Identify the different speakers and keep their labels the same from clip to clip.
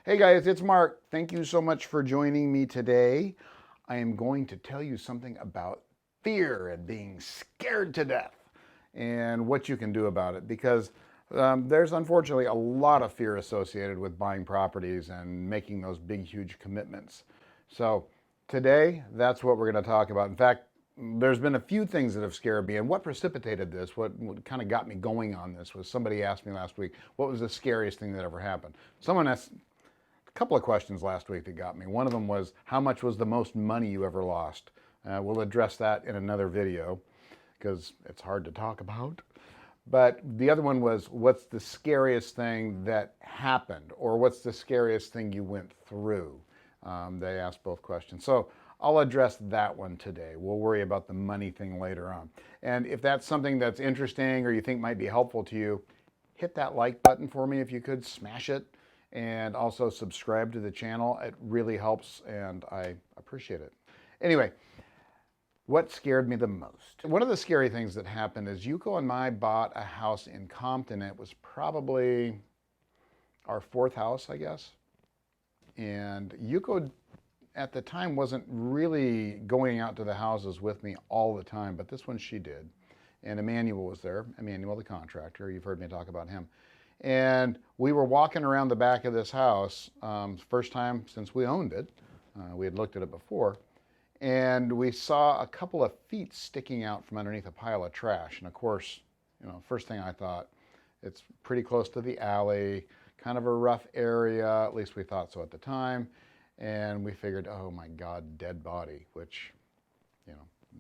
Speaker 1: Hey guys, it's Mark. Thank you so much for joining me today. I am going to tell you something about fear and being scared to death and what you can do about it because there's unfortunately a lot of fear associated with buying properties and making those big, huge commitments. So today, that's what we're going to talk about. In fact, there's been a few things that have scared me, and what precipitated this, what kind of got me going on this, was somebody asked me last week, what was the scariest thing that ever happened? Someone asked a couple of questions last week that got me. One of them was, how much was the most money you ever lost? We'll address that in another video because it's hard to talk about. But the other one was, what's the scariest thing that happened? Or what's the scariest thing you went through? They asked both questions. So I'll address that one today. We'll worry about the money thing later on. And if that's something that's interesting or you think might be helpful to you, hit that like button for me if you could, smash it. And also subscribe to the channel. It really helps and I appreciate it. Anyway, what scared me the most? One of the scary things that happened is Yuko and I bought a house in Compton. It was probably our fourth house, I guess. And Yuko at the time wasn't really going out to the houses with me all the time, but this one she did. And Emmanuel was there, Emmanuel the contractor. You've heard me talk about him. And we were walking around the back of this house, first time since we owned it. We had looked at it before. And we saw a couple of feet sticking out from underneath a pile of trash. And of course, first thing I thought, it's pretty close to the alley, kind of a rough area, at least we thought so at the time. And we figured, oh my God, dead body, which,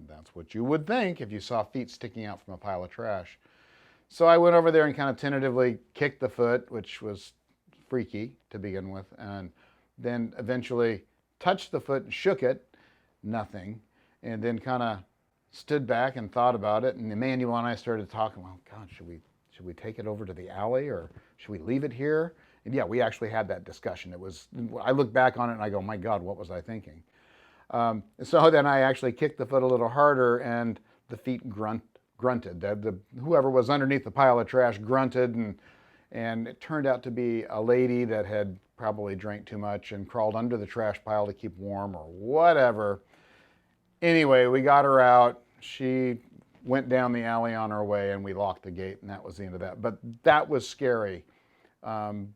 Speaker 1: that's what you would think if you saw feet sticking out from a pile of trash. So I went over there and kind of tentatively kicked the foot, which was freaky to begin with, and then eventually touched the foot and shook it, nothing, and then kind of stood back and thought about it. And Emmanuel and I started talking, well, God, should we take it over to the alley or should we leave it here? And yeah, we actually had that discussion. I look back on it and I go, my God, what was I thinking? So then I actually kicked the foot a little harder and the feet grunted. Whoever was underneath the pile of trash grunted, and it turned out to be a lady that had probably drank too much and crawled under the trash pile to keep warm or whatever. Anyway, we got her out. She went down the alley on her way and we locked the gate, and that was the end of that. But that was scary.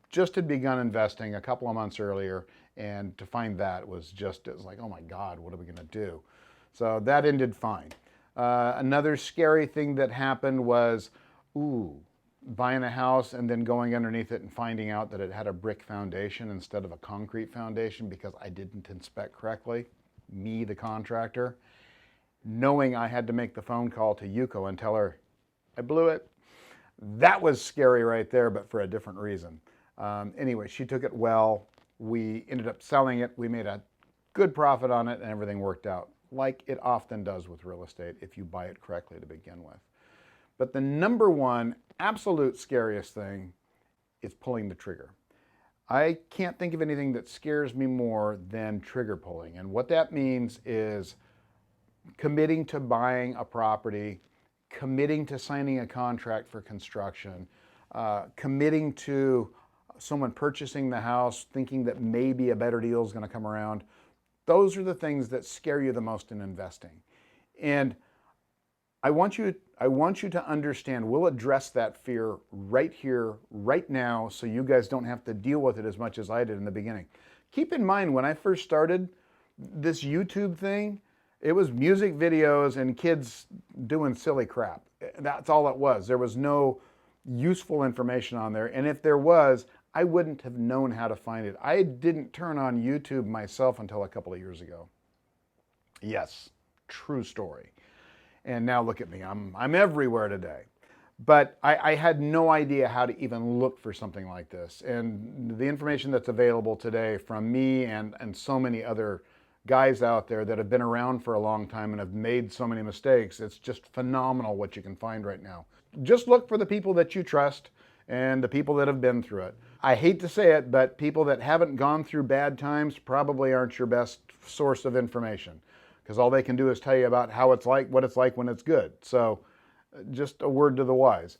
Speaker 1: Just had begun investing a couple of months earlier, and to find that it was like, oh my God, what are we gonna do? So that ended fine. Another scary thing that happened was, buying a house and then going underneath it and finding out that it had a brick foundation instead of a concrete foundation because I didn't inspect correctly, me, the contractor, knowing I had to make the phone call to Yuko and tell her I blew it. That was scary right there, but for a different reason. Anyway, she took it well. We ended up selling it. We made a good profit on it and everything worked out, like it often does with real estate if you buy it correctly to begin with. But the number one absolute scariest thing is pulling the trigger. I can't think of anything that scares me more than trigger pulling. And what that means is committing to buying a property, committing to signing a contract for construction, committing to someone purchasing the house, thinking that maybe a better deal is going to come around. Those are the things that scare you the most in investing. And I want you to understand, we'll address that fear right here, right now, so you guys don't have to deal with it as much as I did in the beginning. Keep in mind, when I first started this YouTube thing, it was music videos and kids doing silly crap. That's all it was. There was no useful information on there. And if there was, I wouldn't have known how to find it. I didn't turn on YouTube myself until a couple of years ago. Yes, true story. And now look at me, I'm everywhere today. But I had no idea how to even look for something like this. And the information that's available today from me and so many other guys out there that have been around for a long time and have made so many mistakes, it's just phenomenal what you can find right now. Just look for the people that you trust and the people that have been through it. I hate to say it, but people that haven't gone through bad times probably aren't your best source of information, because all they can do is tell you about how it's like, what it's like when it's good. So just a word to the wise.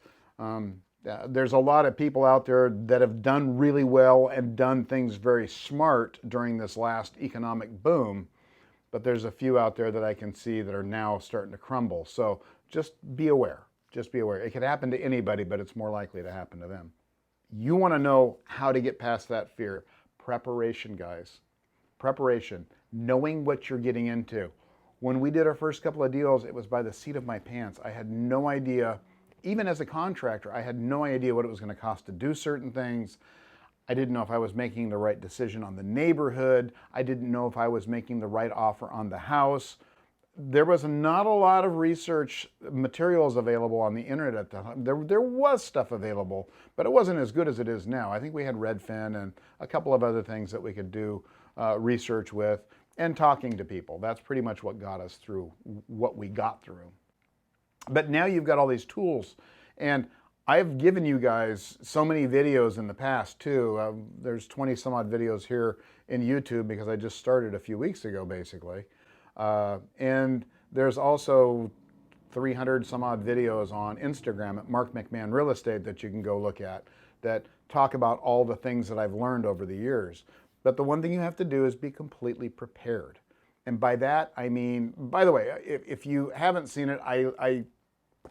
Speaker 1: There's a lot of people out there that have done really well and done things very smart during this last economic boom, but there's a few out there that I can see that are now starting to crumble. So just be aware. Just be aware. It could happen to anybody, but it's more likely to happen to them. You want to know how to get past that fear. Preparation, guys. Preparation. Knowing what you're getting into. When we did our first couple of deals, it was by the seat of my pants. I had no idea, even as a contractor, I had no idea what it was going to cost to do certain things. I didn't know if I was making the right decision on the neighborhood. I didn't know if I was making the right offer on the house. There was not a lot of research materials available on the internet at the time. There was stuff available, but it wasn't as good as it is now. I think we had Redfin and a couple of other things that we could do research with, and talking to people. That's pretty much what got us through what we got through. But now you've got all these tools, and I've given you guys so many videos in the past too. There's 20 some odd videos here in YouTube because I just started a few weeks ago basically. And there's also 300 some odd videos on Instagram at Mark McMahon Real Estate that you can go look at that talk about all the things that I've learned over the years. But the one thing you have to do is be completely prepared. And by that, I mean, by the way, if you haven't seen it, I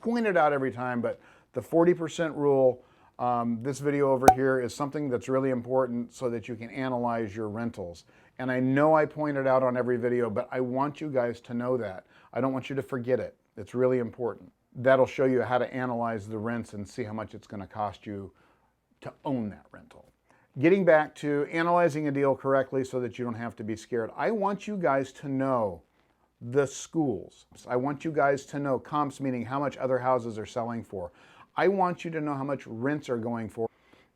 Speaker 1: point it out every time, but the 40% rule, this video over here is something that's really important so that you can analyze your rentals. And I know I point it out on every video, but I want you guys to know that. I don't want you to forget it. It's really important. That'll show you how to analyze the rents and see how much it's going to cost you to own that rental. Getting back to analyzing a deal correctly so that you don't have to be scared. I want you guys to know the schools. I want you guys to know comps, meaning how much other houses are selling for. I want you to know how much rents are going for.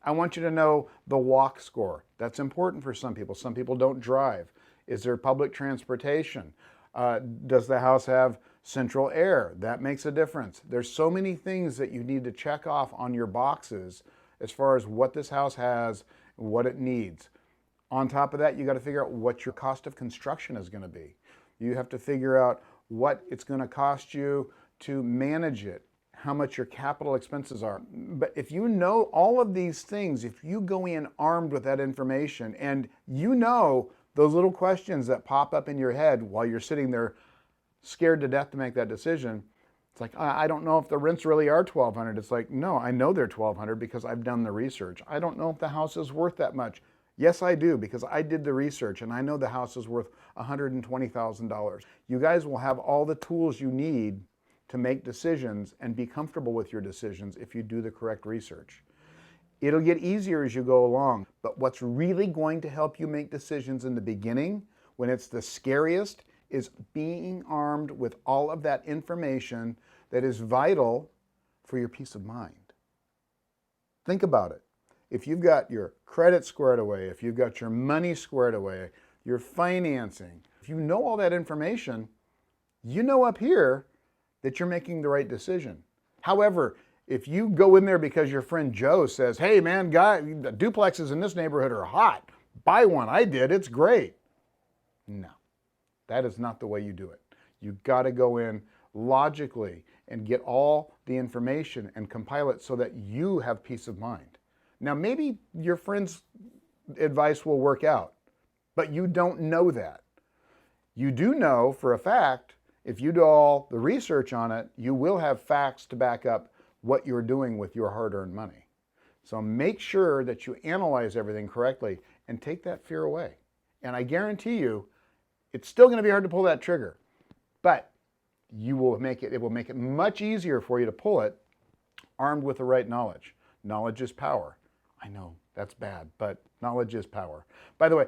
Speaker 1: I want you to know the walk score. That's important for some people. Some people don't drive. Is there public transportation? Does the house have central air? That makes a difference. There's so many things that you need to check off on your boxes as far as what this house has, what it needs. On top of that, you got to figure out what your cost of construction is going to be. You have to figure out what it's going to cost you to manage it, how much your capital expenses are. But if you know all of these things, if you go in armed with that information and you know those little questions that pop up in your head while you're sitting there scared to death to make that decision, it's like, I don't know if the rents really are $1,200. It's like, no, I know they're $1,200 because I've done the research. I don't know if the house is worth that much. Yes, I do, because I did the research and I know the house is worth $120,000. You guys will have all the tools you need to make decisions and be comfortable with your decisions if you do the correct research. It'll get easier as you go along, but what's really going to help you make decisions in the beginning, when it's the scariest, is being armed with all of that information that is vital for your peace of mind. Think about it. If you've got your credit squared away, if you've got your money squared away, your financing, if you know all that information, you know up here that you're making the right decision. However, if you go in there because your friend Joe says, hey man, the duplexes in this neighborhood are hot, buy one, I did, it's great. No, that is not the way you do it. You've got to go in logically and get all the information and compile it so that you have peace of mind. Now, maybe your friend's advice will work out, but you don't know that. You do know for a fact, if you do all the research on it, you will have facts to back up what you're doing with your hard-earned money. So make sure that you analyze everything correctly and take that fear away. And I guarantee you, it's still going to be hard to pull that trigger, but it will make it much easier for you to pull it armed with the right knowledge. Knowledge is power. I know that's bad, but knowledge is power. By the way,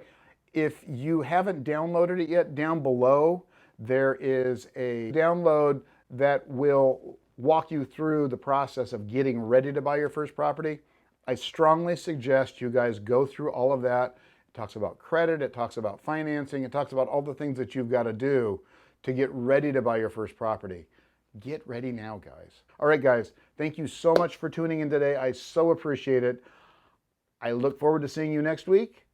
Speaker 1: if you haven't downloaded it yet, down below there is a download that will walk you through the process of getting ready to buy your first property. I strongly suggest you guys go through all of that. It talks about credit, it talks about financing, it talks about all the things that you've got to do to get ready to buy your first property. Get ready now, guys. All right, guys, thank you so much for tuning in today. I so appreciate it. I look forward to seeing you next week.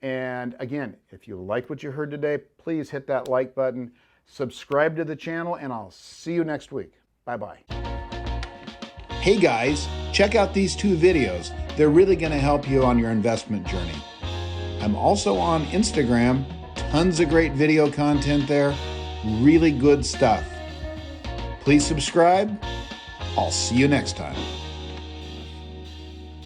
Speaker 1: And again, if you liked what you heard today, please hit that like button, subscribe to the channel, and I'll see you next week. Bye-bye. Hey guys, check out these 2 videos. They're really going to help you on your investment journey. I'm also on Instagram. Tons of great video content there. Really good stuff. Please subscribe. I'll see you next time.